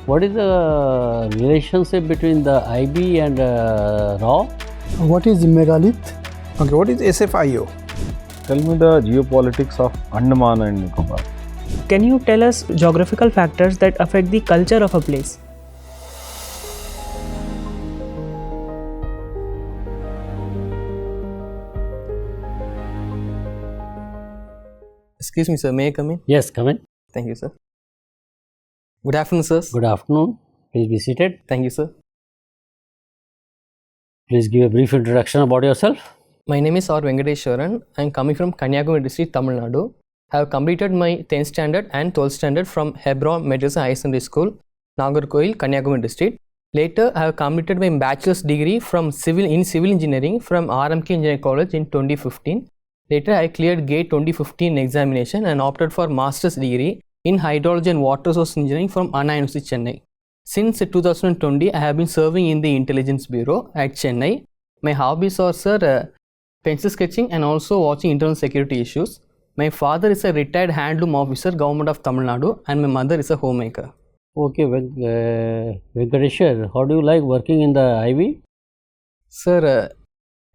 What is the relationship between the IB and RAW? What is megalith? Okay, what is SFIO? Tell me the geopolitics of Andaman and Nicobar. Can you tell us geographical factors that affect the culture of a place? Excuse me, sir. May I come in? Yes, come in. Thank you, sir. Good afternoon, sir. Good afternoon. Please be seated. Thank you, sir. Please give a brief introduction about yourself. My name is R. Venkateshwaran. I am coming from Kanyakumari district, Tamil Nadu. I have completed my 10th standard and 12th standard from Hebron Madrasa High Secondary School, Nagarkoil, Kanyakumari district. Later, I have completed my bachelor's degree from civil engineering from RMK Engineering College in 2015. Later, I cleared GATE 2015 examination and opted for master's degree in hydrology and water source engineering from Anna University, Chennai. Since 2020, I have been serving in the Intelligence Bureau at Chennai. My hobbies are, sir, pencil sketching and also watching internal security issues. My father is a retired handloom officer, Government of Tamil Nadu, and my mother is a homemaker. Okay, Venkateshwar, how do you like working in the IB? Sir,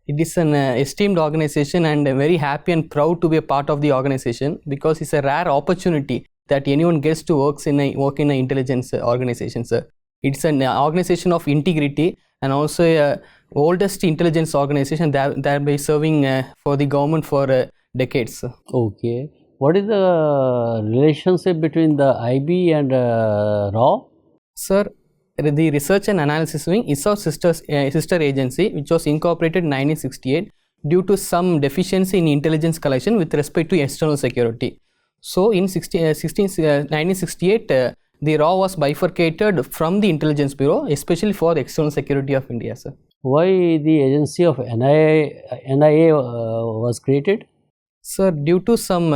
it is an esteemed organization and very happy and proud to be a part of the organization because it's a rare opportunity that anyone gets to work in an intelligence organization, sir. It's an organization of integrity and also a oldest intelligence organization that by serving for the government for decades. Okay. What is the relationship between the IB and RAW? Sir, the Research and Analysis Wing is our sister agency which was incorporated in 1968 due to some deficiency in intelligence collection with respect to external security. So, in 1968, the RAW was bifurcated from the Intelligence Bureau, especially for the external security of India, sir. Why the agency of NIA was created? Sir, due to some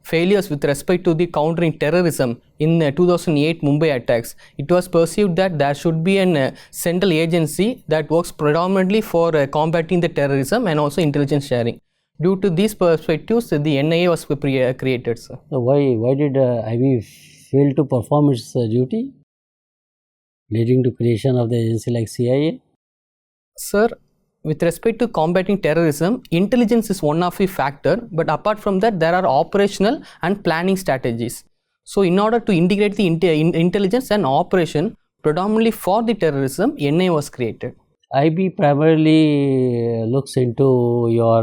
failures with respect to the countering terrorism in 2008 Mumbai attacks, it was perceived that there should be a central agency that works predominantly for combating the terrorism and also intelligence sharing. Due to these perspectives, the NIA was created, sir. So why did IB fail to perform its duty, leading to creation of the agency like CIA? Sir, with respect to combating terrorism, intelligence is one of the factor, but apart from that, there are operational and planning strategies. So, in order to integrate the intelligence and operation predominantly for the terrorism, NIA was created. IB primarily looks into your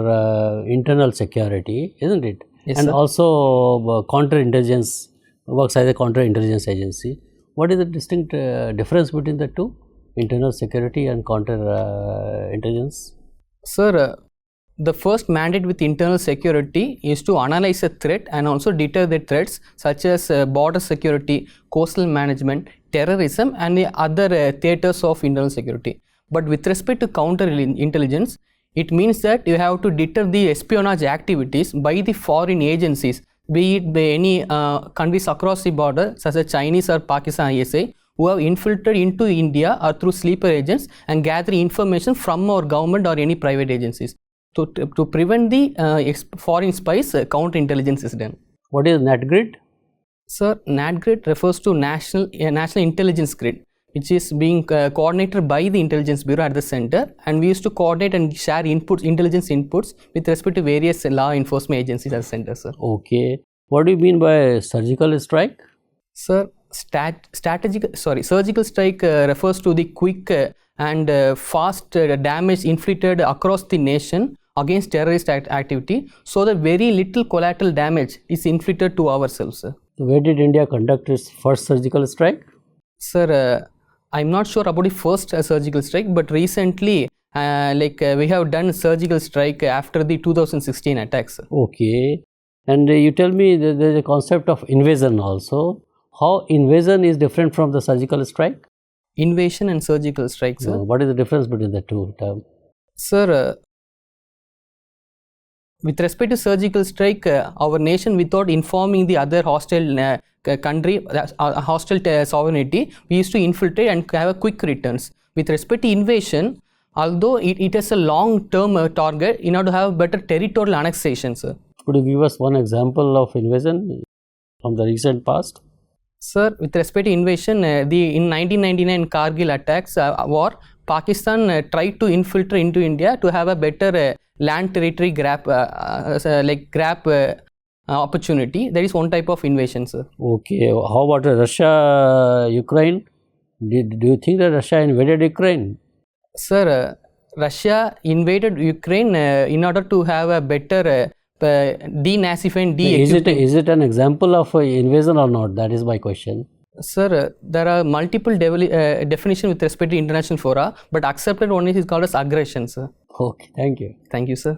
internal security, isn't it? Yes, and sir. Also counterintelligence, works as a counterintelligence agency. What is the distinct difference between the two? Internal security and counterintelligence? Sir, the first mandate with internal security is to analyze a threat and also deter the threats such as border security, coastal management, terrorism and the other theatres of internal security. But with respect to counterintelligence, it means that you have to deter the espionage activities by the foreign agencies, be it by any countries across the border such as Chinese or Pakistan ISI, who have infiltrated into India or through sleeper agents and gather information from our government or any private agencies. To prevent the foreign spies, counterintelligence is done. What is NatGrid? Sir, NatGrid refers to National Intelligence Grid, which is being coordinated by the Intelligence Bureau at the center, and we used to coordinate and share intelligence inputs with respect to various law enforcement agencies at the center, sir. Okay. What do you mean by surgical strike? Sir, surgical strike refers to the quick and fast damage inflicted across the nation against terrorist activity, so that very little collateral damage is inflicted to ourselves, sir. So where did India conduct its first surgical strike? Sir, I'm not sure about the first surgical strike, but recently we have done surgical strike after the 2016 attacks. Okay. And you tell me that there is a concept of invasion also. How invasion is different from the surgical strike? Invasion and surgical strike, sir. What is the difference between the two terms? Sir, with respect to surgical strike, our nation, without informing the other hostile country, hostile sovereignty, we used to infiltrate and have a quick returns. With respect to invasion, although it is a long-term target, in order to have better territorial annexation, sir. Could you give us one example of invasion from the recent past? Sir, with respect to invasion, in 1999 Kargil attacks war, Pakistan tried to infiltrate into India to have a better land territory grab opportunity. That is one type of invasion, sir. Okay, how about Russia, Ukraine? Do you think that Russia invaded Ukraine? Sir, Russia invaded Ukraine in order to have a better denazifying, Is it an example of invasion or not? That is my question. Sir, there are multiple definitions with respect to international fora, but accepted one is called as aggression, sir. Okay, thank you. Thank you, sir.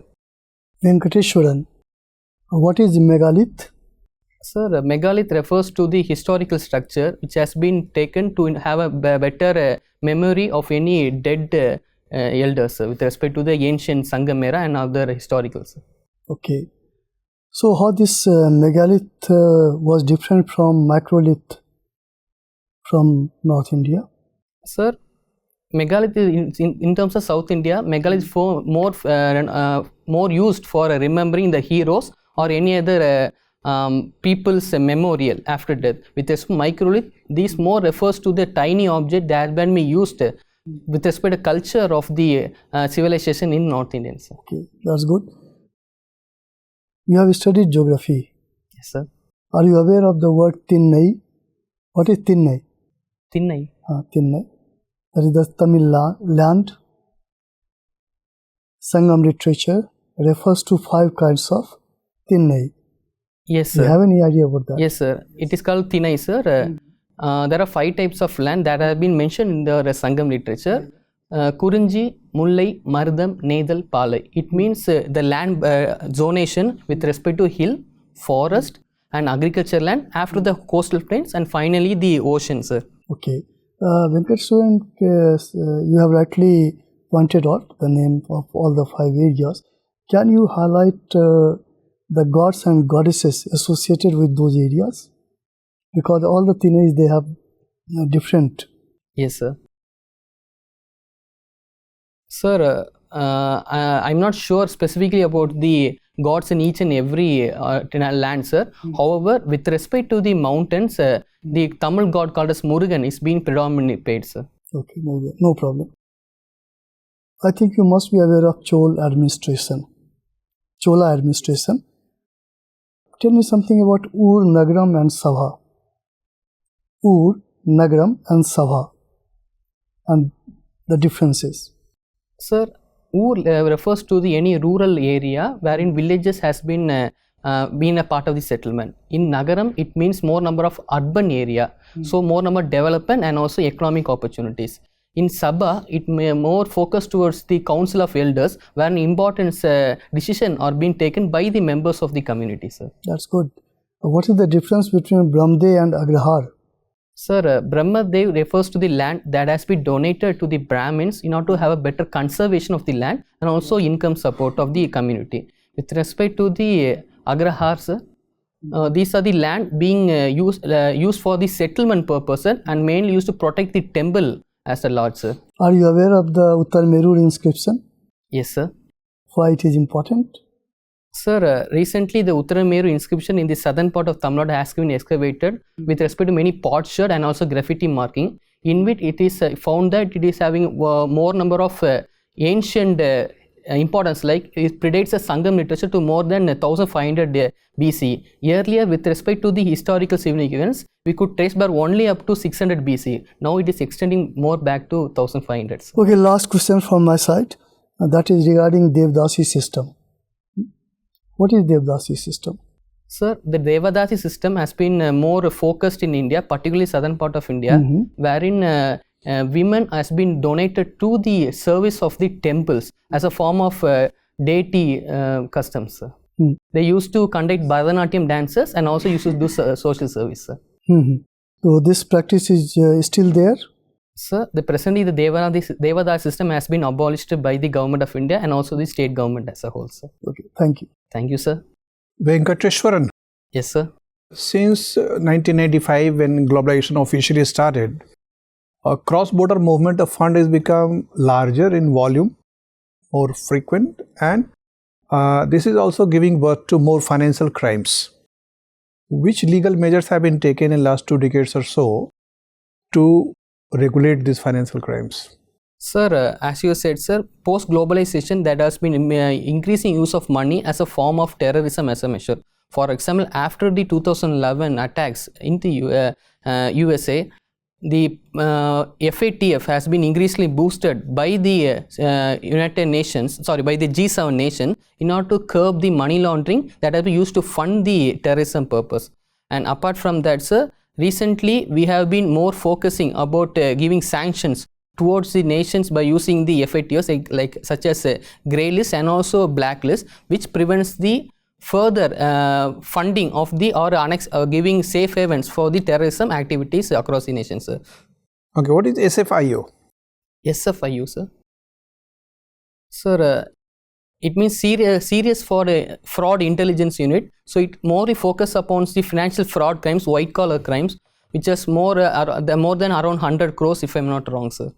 Venkateshwaran, what is megalith? Sir, megalith refers to the historical structure which has been taken to have a better memory of any dead elders, sir, with respect to the ancient Sangam era and other historicals. Okay. So how this megalith was different from microlith from North India? Sir, megalith is in terms of South India, megalith is more used for remembering the heroes or any other people's memorial after death. With respect to microlith, this more refers to the tiny object that has been used with respect to culture of the civilization in North India. Sir. Okay, that's good. You have studied geography. Yes, sir. Are you aware of the word Tinnai? What is Tinnai? Tinnai. Tinnai. That is the Tamil land. Sangam literature refers to 5 kinds of Tinnai. Yes, Do sir. you have any idea about that? Yes, sir. It is called Tinnai, sir. There are 5 types of land that have been mentioned in the Sangam literature. Kurinji, Mullai, Mardam, Nedal, Palai. It means the land zonation with respect to hill, forest and agriculture land, after the coastal plains and finally the ocean, sir. Okay. Venkateshwaran, you have rightly pointed out the name of all the 5 areas. Can you highlight the gods and goddesses associated with those areas? Because all the Tinnais, they have different. Yes, sir. Sir, I'm not sure specifically about the gods in each and every land, sir. However, with respect to the mountains, the Tamil god called as Murugan is being predominantly paid, sir. Okay, no problem. I think you must be aware of Chola administration. Tell me something about Ur, Nagaram and Sabha. Ur, Nagaram and Sabha and the differences. Sir, Ur refers to the any rural area wherein villages has been a part of the settlement. In Nagaram, it means more number of urban area, so more number development and also economic opportunities. In Sabha, it may more focus towards the council of elders, where an important decision are being taken by the members of the community, sir. That's good. What is the difference between Brahmadev and Agrahar? Sir, Brahmadev refers to the land that has been donated to the Brahmins in order to have a better conservation of the land and also income support of the community. With respect to the Agrahar, sir, these are the land being used for the settlement purpose and mainly used to protect the temple as a lord, sir. Are you aware of the Uttar Merur inscription? Yes, sir. Why it is important? Sir, recently the Uttara Meru inscription in the southern part of Tamil Nadu has been excavated with respect to many potsherd and also graffiti marking, in which it is found that it is having more number of ancient importance, like it predates the Sangam literature to more than 1500 BC. Earlier, with respect to the historical significance, we could trace back only up to 600 BC. Now it is extending more back to 1500. Okay, last question from my side. That is regarding Devdasi system. What is Devdasi system? Sir, the Devadasi system has been more focused in India, particularly southern part of India, wherein women has been donated to the service of the temples as a form of deity customs, sir. They used to conduct Bharatanatyam dances and also used to do social service, sir. So this practice is still there? Sir, presently the Devadasi system has been abolished by the government of India and also the state government as a whole, sir. Okay, thank you. Thank you, sir. Venkateshwaran, Yes, sir. since 1995 when globalization officially started, a cross-border movement of fund has become larger in volume, more frequent, and this is also giving birth to more financial crimes. Which legal measures have been taken in last 2 decades or so to regulate these financial crimes? Sir, as you said, sir, post-globalization that has been increasing use of money as a form of terrorism as a measure. For example, after the 2011 attacks in the USA, the FATF has been increasingly boosted by the United Nations, by the G7 nation in order to curb the money laundering that has been used to fund the terrorism purpose. And apart from that, sir, recently we have been more focusing about giving sanctions towards the nations by using the FATFs like such as grey list and also black list, which prevents the further funding of the or giving safe havens for the terrorism activities across the nation, sir. Okay, what is SFIO? SFIO, sir. Sir, it means serious for a fraud intelligence unit. So it more focus upon the financial fraud crimes, white collar crimes, which is more than around 100 crores if I'm not wrong, sir.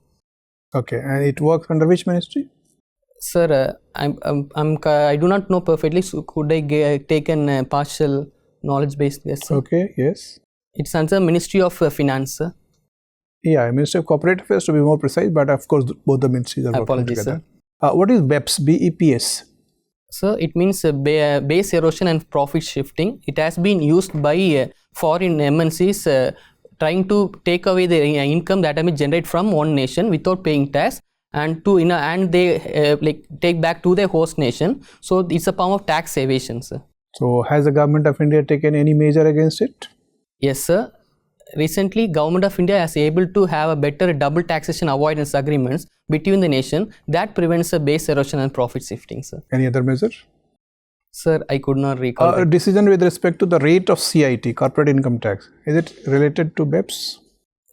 Okay, and it works under which ministry? Sir, I do not know perfectly, so could I take a partial knowledge based guess? Okay, yes. It's under Ministry of Finance, sir. Yeah, Ministry of Corporate Affairs to be more precise, but of course both the ministries are working together. Sir. What is BEPS? BEPS? Sir, it means base erosion and profit shifting. It has been used by foreign MNCs trying to take away the income that has been generated from one nation without paying tax, and they take back to their host nation. So it's a form of tax evasion, sir. So has the government of India taken any measure against it? Yes, sir. Recently, government of India has able to have a better double taxation avoidance agreements between the nation that prevents the base erosion and profit shifting, sir. Any other measure? Sir, I could not recall. A decision with respect to the rate of CIT, corporate income tax, is it related to BEPS?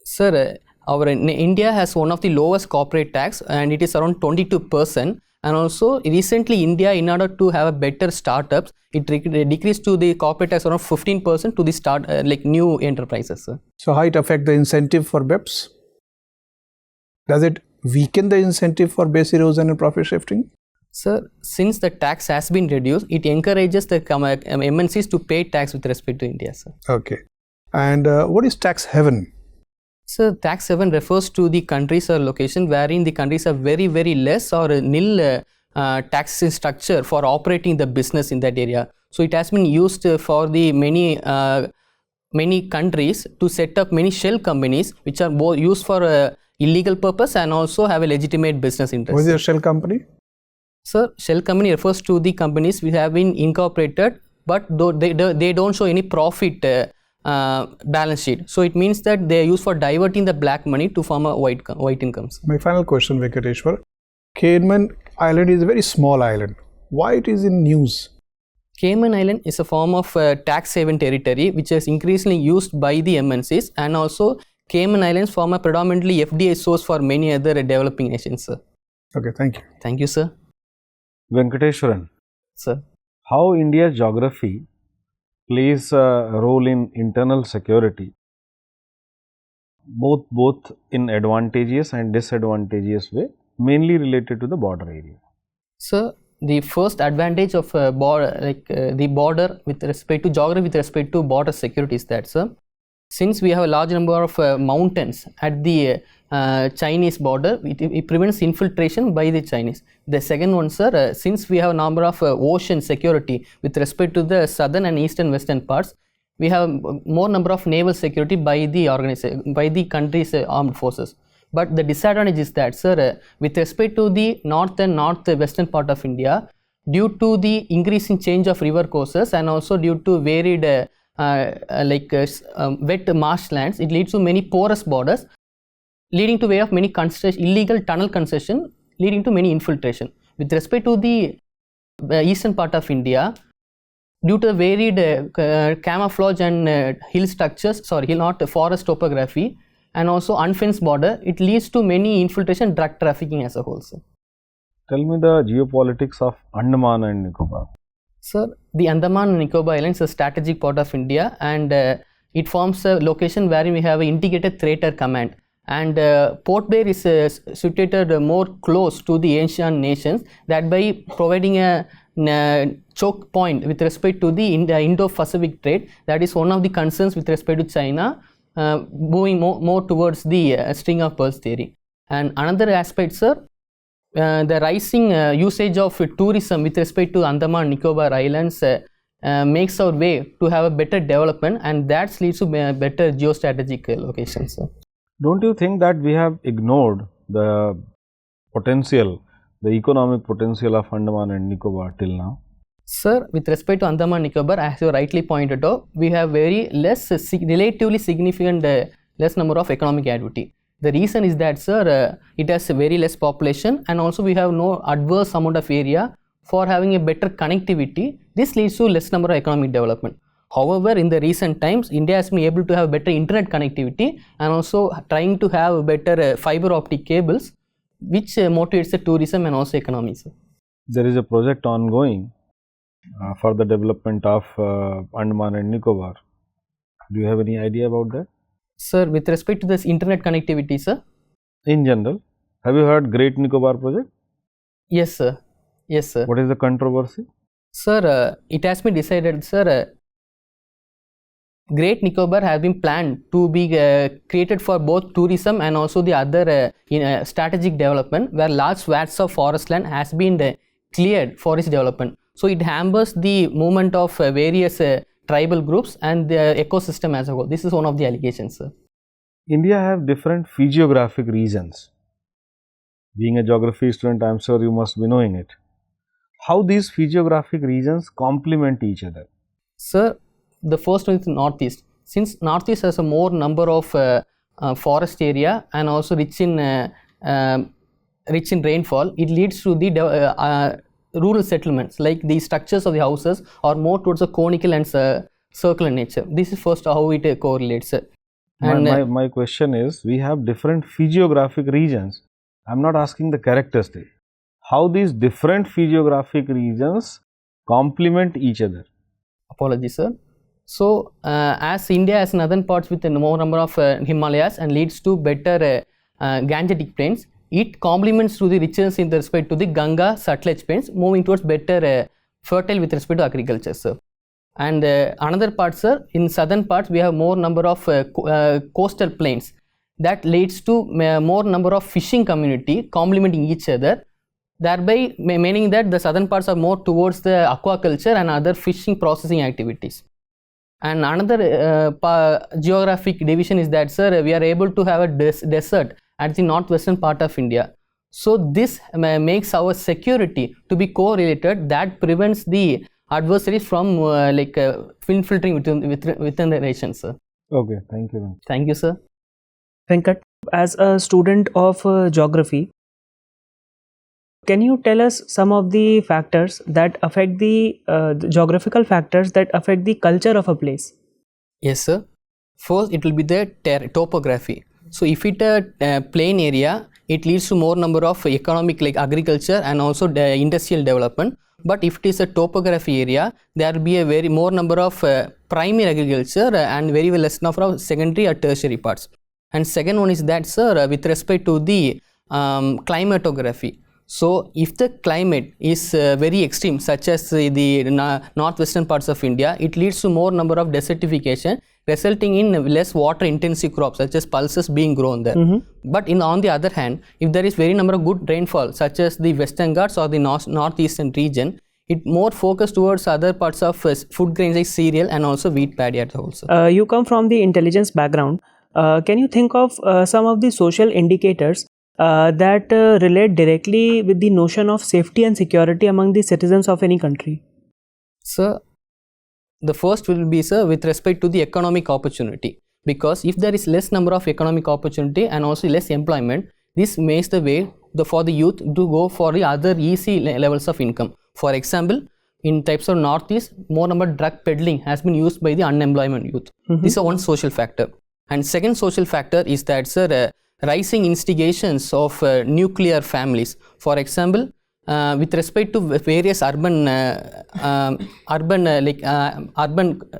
Sir, India has one of the lowest corporate tax and it is around 22%. And also recently India, in order to have a better startups, it decreased to the corporate tax around 15% to the new enterprises, sir. So how it affect the incentive for BEPS? Does it weaken the incentive for base erosion and profit shifting? Sir, since the tax has been reduced, it encourages the MNCs to pay tax with respect to India, sir. Okay. And what is tax haven? Sir, tax haven refers to the countries or location wherein the countries have very, very less or nil taxation structure for operating the business in that area. So it has been used for the many countries to set up many shell companies which are both used for illegal purpose and also have a legitimate business interest. What is a shell company? Sir, shell company refers to the companies which have been incorporated, but they don't show any profit balance sheet. So it means that they are used for diverting the black money to form a white incomes. My final question, Venkateshwar. Cayman Island is a very small island. Why it is in news? Cayman Island is a form of tax haven territory which is increasingly used by the MNCs, and also Cayman Islands form a predominantly FDI source for many other developing nations, sir. Okay, thank you. Thank you, sir. Venkateshwaran, Sir. how India's geography plays a role in internal security, both in advantageous and disadvantageous way, mainly related to the border area? Sir, the first advantage of the border with respect to geography with respect to border security is that, sir, since we have a large number of mountains at the Chinese border, it prevents infiltration by the Chinese. The second one, sir, since we have a number of ocean security with respect to the southern and eastern western parts, we have more number of naval security by the country's armed forces. But the disadvantage is that, sir, with respect to the north and northwestern part of India, due to the increasing change of river courses and also due to varied wet marshlands, it leads to many porous borders, leading to way of many illegal tunnel concession, leading to many infiltration. With respect to the eastern part of India, due to varied camouflage and hill structures, forest topography, and also unfenced border, it leads to many infiltration, drug trafficking as a whole, sir. Tell me the geopolitics of Andaman and Nicobar. Sir, the Andaman and Nicobar Islands is a strategic part of India, and it forms a location wherein we have an integrated theatre command. And Port Blair is situated more close to the ancient nations, that by providing a choke point with respect to the Indo-Pacific trade. That is one of the concerns with respect to China moving more towards the string of pearls theory. And another aspect, sir, the rising usage of tourism with respect to Andaman and Nicobar Islands makes our way to have a better development, and that leads to better geostrategic locations, sir. Don't you think that we have ignored the potential, the economic potential of Andaman and Nicobar till now? Sir, with respect to Andaman and Nicobar, as you rightly pointed out, we have very relatively significant less number of economic activity. The reason is that, sir, it has a very less population, and also we have no adverse amount of area for having a better connectivity. This leads to less number of economic development. However, in the recent times, India has been able to have better internet connectivity and also trying to have better fiber optic cables, which motivates the tourism and also economy, sir. There is a project ongoing for the development of Andaman and Nicobar. Do you have any idea about that? Sir, with respect to this internet connectivity, sir? In general, have you heard Great Nicobar project? Yes, sir. Yes, sir. What is the controversy? Sir, it has been decided, sir, Great Nicobar has been planned to be created for both tourism and also the other strategic development, where large swaths of forest land has been cleared for its development. So it hampers the movement of various tribal groups and the ecosystem as a whole. This is one of the allegations, sir. India have different physiographic regions. Being a geography student, I am sure you must be knowing it. How these physiographic regions complement each other? Sir, the first one is Northeast. Since Northeast has a more number of forest area and also rich in rainfall, it leads to the rural settlements, like the structures of the houses are more towards a conical and circular nature. This is first how it correlates. And my question is, we have different physiographic regions. I am not asking the characteristic. How these different physiographic regions complement each other? Apologies, sir. So, as India has northern parts with a more number of Himalayas and leads to better Gangetic plains, it complements to the richness in respect to the Ganga Sutlej plains, moving towards better fertile with respect to agriculture, sir. And another part, sir, in southern parts we have more number of coastal plains. That leads to more number of fishing community complementing each other, thereby meaning that the southern parts are more towards the aquaculture and other fishing processing activities. And another geographic division is that, sir, we are able to have a desert at the northwestern part of India. So this makes our security to be correlated, that prevents the adversaries from infiltrating within the nation, sir. Okay, thank you. Thank you, sir. Venkat, as a student of geography, can you tell us some of the factors that affect the geographical factors that affect the culture of a place? Yes, sir. First, it will be the topography. So, if it a plain area, it leads to more number of economic like agriculture and also the industrial development. But if it is a topography area, there will be a very more number of primary agriculture and very less number of secondary or tertiary parts. And second one is that, sir, with respect to the climatography. So, if the climate is very extreme, such as the northwestern parts of India, it leads to more number of desertification, resulting in less water intensive crops such as pulses being grown there. But on the other hand, if there is very number of good rainfall such as the Western Ghats or the northeastern region, it more focused towards other parts of food grains like cereal and also wheat paddy at also. You come from the intelligence background. Can you think of some of the social indicators that relate directly with the notion of safety and security among the citizens of any country? Sir, the first will be, sir, with respect to the economic opportunity, because if there is less number of economic opportunity and also less employment, this makes the way for the youth to go for the other easy levels of income. For example, in types of northeast, more number drug peddling has been used by the unemployment youth. This is one social factor. And second social factor is that, sir, rising instigations of nuclear families. For example, with respect to various urban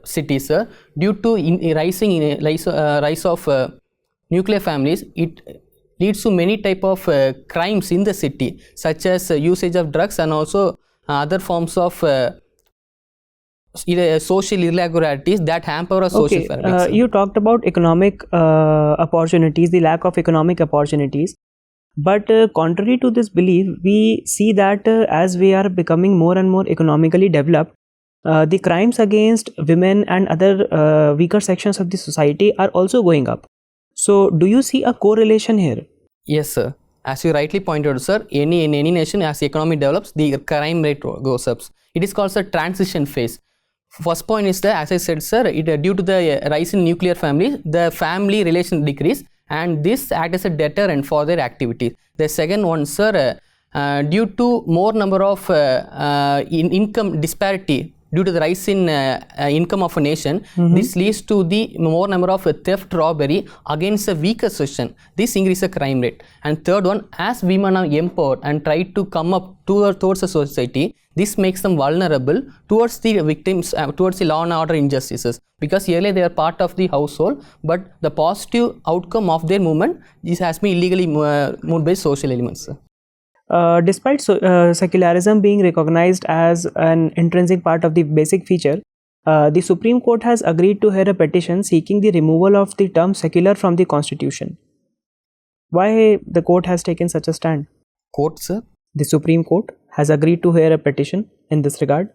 cities, due to rise of nuclear families, it leads to many type of crimes in the city, such as usage of drugs and also other forms of social irregularities that hamper our social Okay, fabric. Sir. you talked about economic opportunities, the lack of economic opportunities. But contrary to this belief, we see that as we are becoming more and more economically developed, the crimes against women and other weaker sections of the society are also going up. So, do you see a correlation here? Yes, sir. As you rightly pointed out, sir, in any nation, as the economy develops, the crime rate goes up. It is called a transition phase. First point is that, as I said, sir, due to the rise in nuclear families, the family relation decrease, and this acts as a deterrent for their activities. The second one, sir, due to more number of income disparity due to the rise in income of a nation, this leads to the more number of theft, robbery against a weaker section. This increases the crime rate. And third one, as women are empowered and try to come up towards the society, this makes them vulnerable towards the victims, towards the law and order injustices, because earlier they are part of the household, but the positive outcome of their movement this has been illegally moved by social elements. Despite secularism being recognized as an intrinsic part of the basic feature, the Supreme Court has agreed to hear a petition seeking the removal of the term secular from the Constitution. Why the court has taken such a stand? Court, sir? The Supreme Court has agreed to hear a petition in this regard.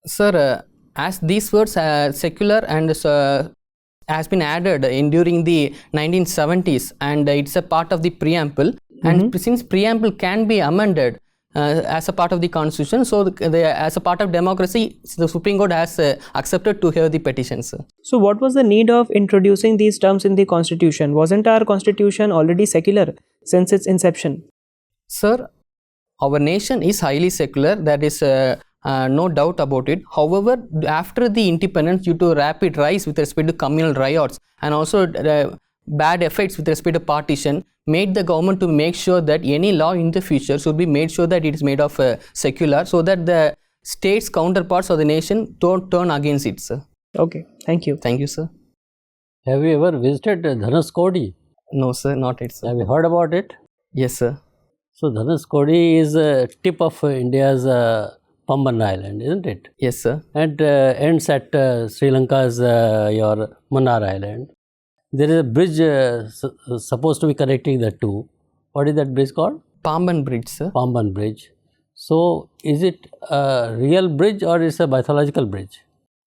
Sir, as these words secular and has been added during the 1970s, and it's a part of the preamble, and since preamble can be amended as a part of the constitution, so as a part of democracy, the Supreme Court has accepted to hear the petitions. So what was the need of introducing these terms in the constitution? Wasn't our constitution already secular since its inception? Sir, our nation is highly secular, that is no doubt about it. However, after the independence, due to rapid rise with respect to communal riots and also bad effects with respect to partition, made the government to make sure that any law in the future should be made sure that it is made of secular, so that the state's counterparts of the nation don't turn against it, sir. Okay, thank you. Thank you, sir. Have you ever visited Dhanushkodi? No, sir, not it, sir. Have you heard about it? Yes, sir. So Dhanushkodi is a tip of India's Pamban Island, isn't it? Yes, sir. And ends at Sri Lanka's your Mannar Island. There is a bridge supposed to be connecting the two. What is that bridge called? Pamban Bridge, sir. Pamban Bridge. So, is it a real bridge or is it a mythological bridge?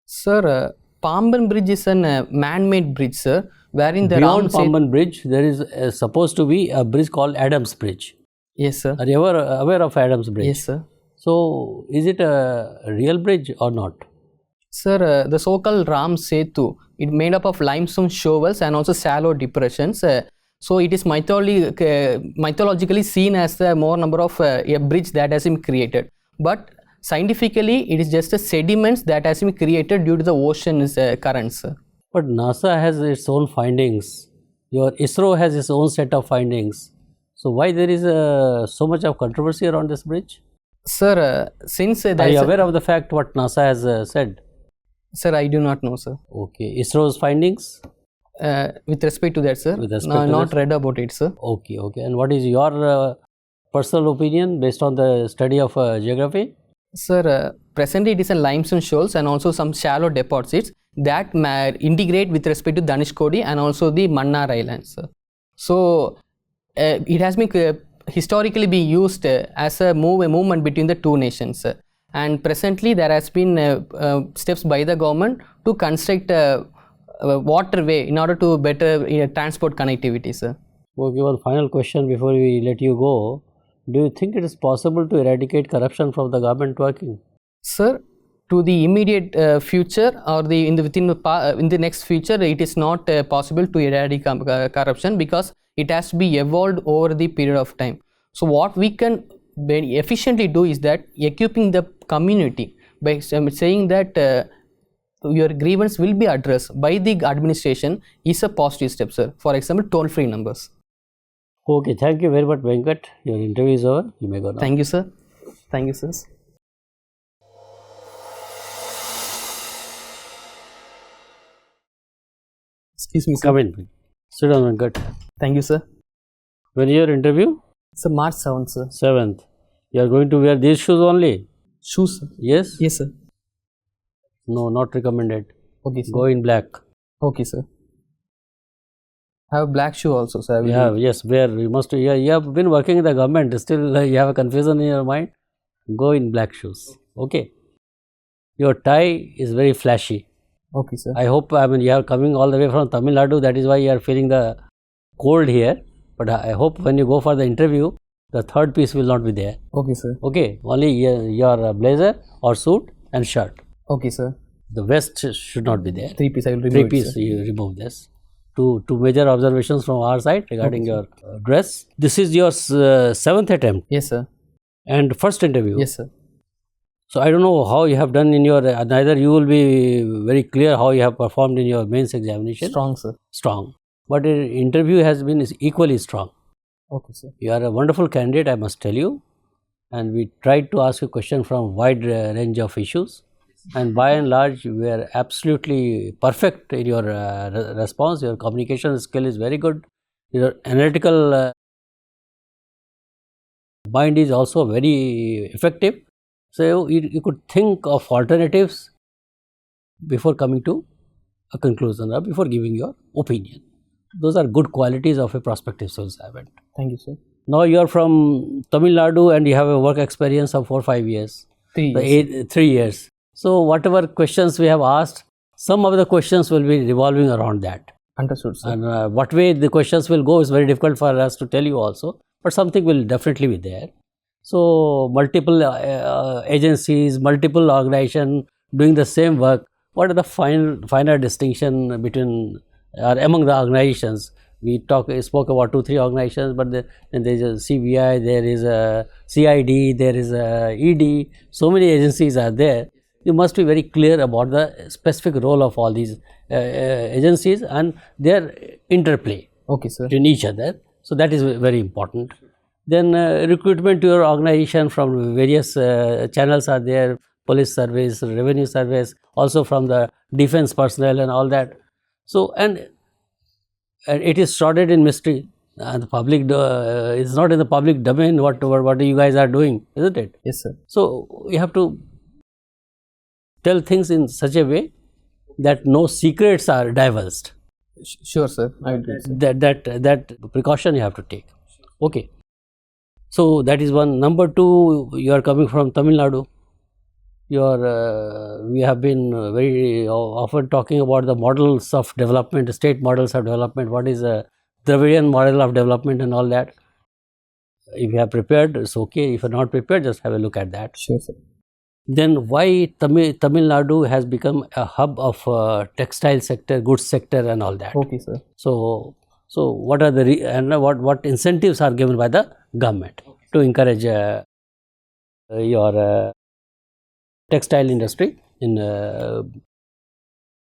Sir, Pamban Bridge is a man-made bridge, sir, wherein the Beyond Pamban Bridge, there is supposed to be a bridge called Adams Bridge. Yes, sir. Are you ever aware of Adams Bridge? Yes, sir. So, is it a real bridge or not? Sir, the so-called Ram Setu, it made up of limestone shovels and also shallow depressions. So it is mythologically seen as the more number of a bridge that has been created. But scientifically, it is just a sediments that has been created due to the ocean's currents. But NASA has its own findings. Your ISRO has its own set of findings. So why there is so much of controversy around this bridge? Sir, since are you aware of the fact what NASA has said? Sir, I do not know, sir. Okay. ISRO's findings? With respect to that, sir? With respect no, to not that? read about it, sir. Okay, okay. And what is your personal opinion based on the study of geography? Sir, presently it is a limestone shoals and also some shallow deposits that integrate with respect to Dhanushkodi and also the Mannar Islands, sir. So, it has been historically been used as a movement between the two nations, sir. And presently there has been steps by the government to construct a waterway in order to better transport connectivity, sir. Okay, one final question before we let you go. Do you think it is possible to eradicate corruption from the government working? Sir, to the immediate future or in the next future, it is not possible to eradicate corruption because it has to be evolved over the period of time. So what we can very efficiently do is that equipping the community by saying that your grievance will be addressed by the administration is a positive step, sir. For example, toll-free numbers. Okay, thank you very much, Venkat. Your interview is over. You may go now. Thank you, sir. Thank you, sir. Excuse me, sir. Come in. Sit down, Venkat. Thank you, sir. When is your interview? Sir, March 7th, sir. 7th. You are going to wear these shoes only? Shoes, sir. Yes? Yes, sir. No, not recommended. Okay, sir. Go in black. Okay, sir. I have black shoe also, sir. I will Yeah, do it. yes, where you must, you have been working in the government, still you have a confusion in your mind. Go in black shoes. Okay. Your tie is very flashy. Okay, sir. I hope, I mean, you are coming all the way from Tamil Nadu, that is why you are feeling the cold here. But I hope when you go for the interview, the third piece will not be there. Okay, sir. Okay, only your blazer or suit and shirt. Okay, sir. The vest should not be there. Three piece, I will remove Three it, piece, sir. you remove this. Two major observations from our side regarding your dress. This is your seventh attempt Yes, sir. and first interview. Yes, sir. So I don't know how you have done in your, neither you will be very clear how you have performed in your mains examination. Strong, sir. Strong. But your interview has been equally strong. Okay, sir. You are a wonderful candidate, I must tell you. And we tried to ask you questions from wide range of issues. And by and large, you were absolutely perfect in your response. Your communication skill is very good. Your analytical mind is also very effective. So you could think of alternatives before coming to a conclusion or before giving your opinion. Those are good qualities of a prospective civil servant. Thank you, sir. Now you are from Tamil Nadu and you have a work experience of 4 or 5 years. 3 years. 3 years. So whatever questions we have asked, some of the questions will be revolving around that. Understood, sir. And what way the questions will go is very difficult for us to tell you also. But something will definitely be there. So multiple agencies, multiple organizations doing the same work. What are the finer distinction between or among the organizations? We spoke about 2-3 organizations, but then there is a CBI, there is a CID, there is a ED. So many agencies are there. You must be very clear about the specific role of all these agencies and their interplay Okay, sir. between each other. So that is very important. Then recruitment to your organization from various channels are there, police service, revenue service, also from the defense personnel and all that. So, and it is shrouded in mystery. The public, it's not in the public domain what you guys are doing, isn't it? Yes, sir. So, you have to tell things in such a way that no secrets are divulged. Sure, sir. I will do it, sir. That precaution you have to take. Okay. So that is one. Number two, you are coming from Tamil Nadu. We have been very often talking about the models of development, state models of development. What is a Dravidian model of development and all that? If you have prepared, it's okay. If you are not prepared, just have a look at that. Sure, sir. Then why Tamil Nadu has become a hub of textile sector, goods sector and all that. Okay, sir. So what are the and what incentives are given by the government to encourage your textile industry in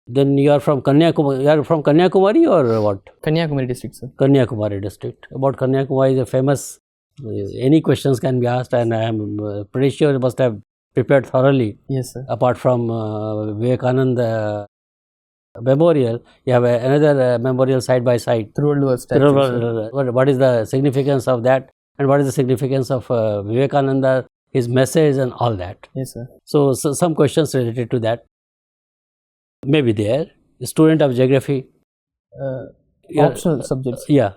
then you are from Kanyakumari. You are from Kanyakumari or what? Kanyakumari district, sir. Kanyakumari district. About Kanyakumari is a famous. Any questions can be asked, and I am pretty sure you must have prepared thoroughly. Yes, sir. Apart from Vivekananda memorial, you have another memorial side by side. Through statue, What is the significance of that, and what is the significance of Vivekananda, his message, and all that? Yes, sir. So some questions related to that may be there. Student of geography. Optional subjects. Yeah,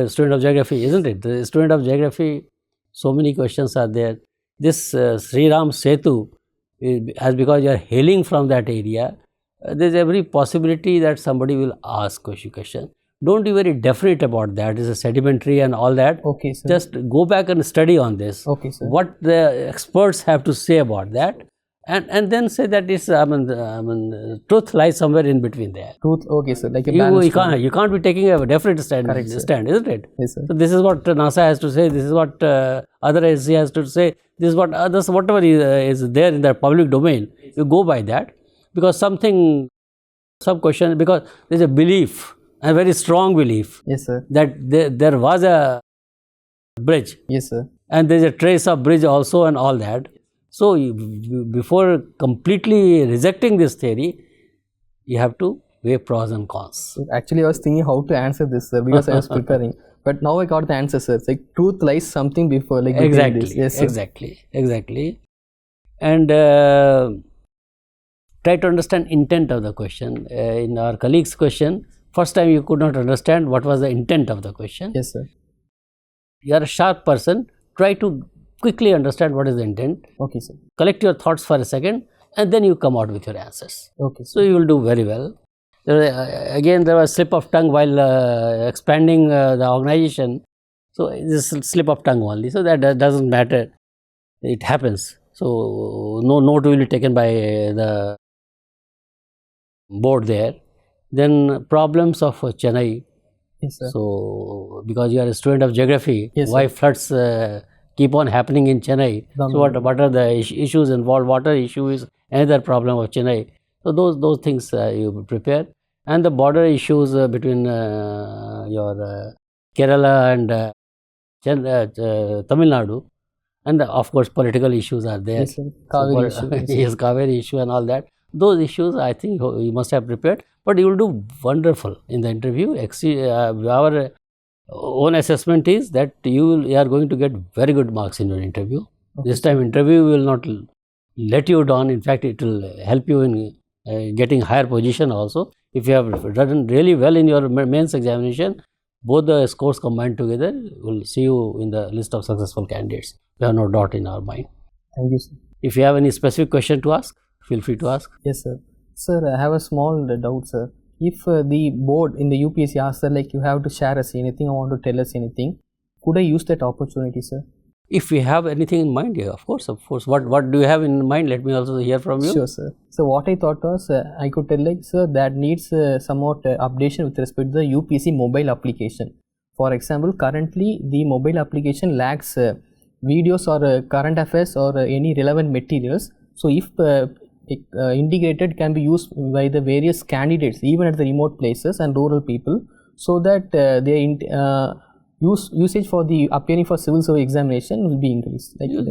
student of geography, isn't it? The student of geography, so many questions are there. This Sri Ram Setu, as because you are hailing from that area, there is every possibility that somebody will ask question. Don't be very definite about that. It's a sedimentary and all that. Okay, sir. Just go back and study on this. Okay, sir. What the experts have to say about that, and then say that it's truth lies somewhere in between there. Truth. Okay, sir. Like a balance. You can't be taking a definite stand, Correct, sir. isn't it? Yes, sir. So this is what NASA has to say. This is what other agency has to say. This is what others, whatever is there in the public domain. You go by that, because some question, because there is a belief, a very strong belief. Yes, sir. That there was a bridge. Yes, sir. And there is a trace of bridge also and all that. So before completely rejecting this theory, you have to weigh pros and cons. Actually, I was thinking how to answer this, sir, because I was preparing. But now I got the answer, sir. It's like truth lies something before, like Exactly. this. Yes, sir. Exactly. and try to understand intent of the question. In our colleague's question, first time you could not understand what was the intent of the question. Yes, sir. You are a sharp person, try to quickly understand what is the intent. Okay, sir. Collect your thoughts for a second and then you come out with your answers. Okay, So you will do very well. Again, there was slip of tongue while expanding the organization. So this is slip of tongue only. So that doesn't matter. It happens. So no note will be taken by the board there. Then problems of Chennai. Yes, sir. So because you are a student of geography, Yes, why floods keep on happening in Chennai? So what are the issues involved? Water issue is another problem of Chennai. So those things you prepare, and the border issues between your Kerala and Tamil Nadu, and of course political issues are there. Yes, sir. Kaveri issue. Yes, Kaveri issue and all that. Those issues I think you must have prepared, but you will do wonderful in the interview. Our own assessment is that you are going to get very good marks in your interview. Okay. This time interview will not let you down. In fact, it will help you in getting higher position also. If you have done really well in your mains examination, both the scores combined together will see you in the list of successful candidates. We have no doubt in our mind. Thank you, sir. If you have any specific question to ask, feel free to ask. Yes, sir. Sir, I have a small doubt, sir. If the board in the UPSC asks, sir, like you have to share us anything or want to tell us anything, could I use that opportunity, sir? If we have anything in mind, yeah, of course, of course. What do you have in mind? Let me also hear from you. Sure, sir. So what I thought was, I could tell like, sir, that needs somewhat updation with respect to the UPSC mobile application. For example, currently the mobile application lacks videos or current affairs or any relevant materials. So if integrated can be used by the various candidates even at the remote places and rural people, so that their usage for the appearing for civil service examination will be increased. Like yes,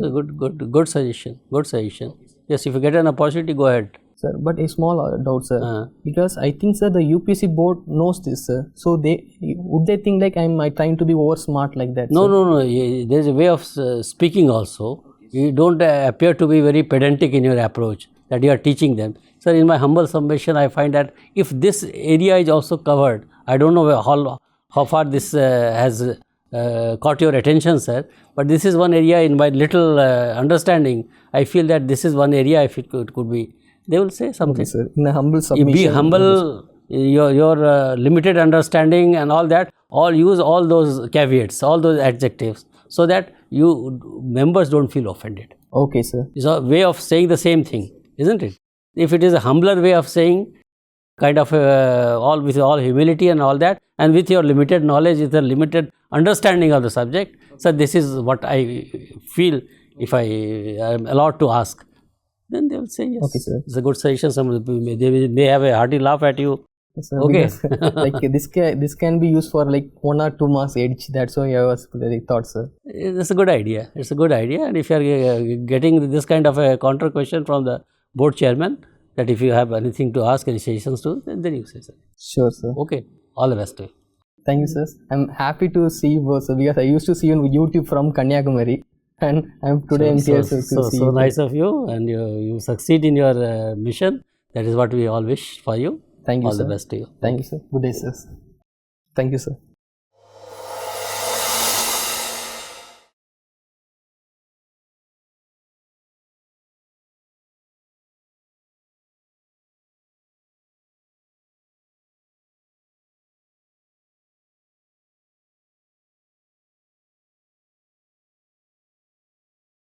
good suggestion. Good suggestion. Yes, if you get an opportunity, go ahead. Sir, but a small doubt, sir, because I think, sir, the UPSC board knows this, sir. So would they think like I'm trying to be over smart like that? No, sir? no. There's a way of speaking also. You don't appear to be very pedantic in your approach that you are teaching them. Sir, in my humble submission, I find that if this area is also covered, I don't know how far this has caught your attention, sir, but this is one area in my little understanding. I feel that this is one area if it could be. They will say something. Okay, sir. In a humble submission. Be humble, your limited understanding and all that, use all those caveats, all those adjectives, so that you members don't feel offended. Okay, sir. It's a way of saying the same thing, isn't it? If it is a humbler way of saying, kind of with all humility and all that, and with your limited knowledge, with a limited understanding of the subject, so this is what I feel if I am allowed to ask. Then they will say yes. Okay, sir. It's a good suggestion. They may have a hearty laugh at you. Yes, sir, okay. Because, like this can be used for like 1 or 2 marks each. That's why I was thought, sir. It's a good idea. It's a good idea. And if you are getting this kind of a counter question from the board chairman, that if you have anything to ask, any suggestions to, then you say so. Sure, sir. Okay. All the best to you. Thank you, sir. I'm happy to see you both, sir, because I used to see you on YouTube from Kanyakumari. And I'm here to see you. So nice of you, and you succeed in your mission. That is what we all wish for you. Thank you, all sir. the best to you. Thank you, sir. Good day, sir. Thank you, sir.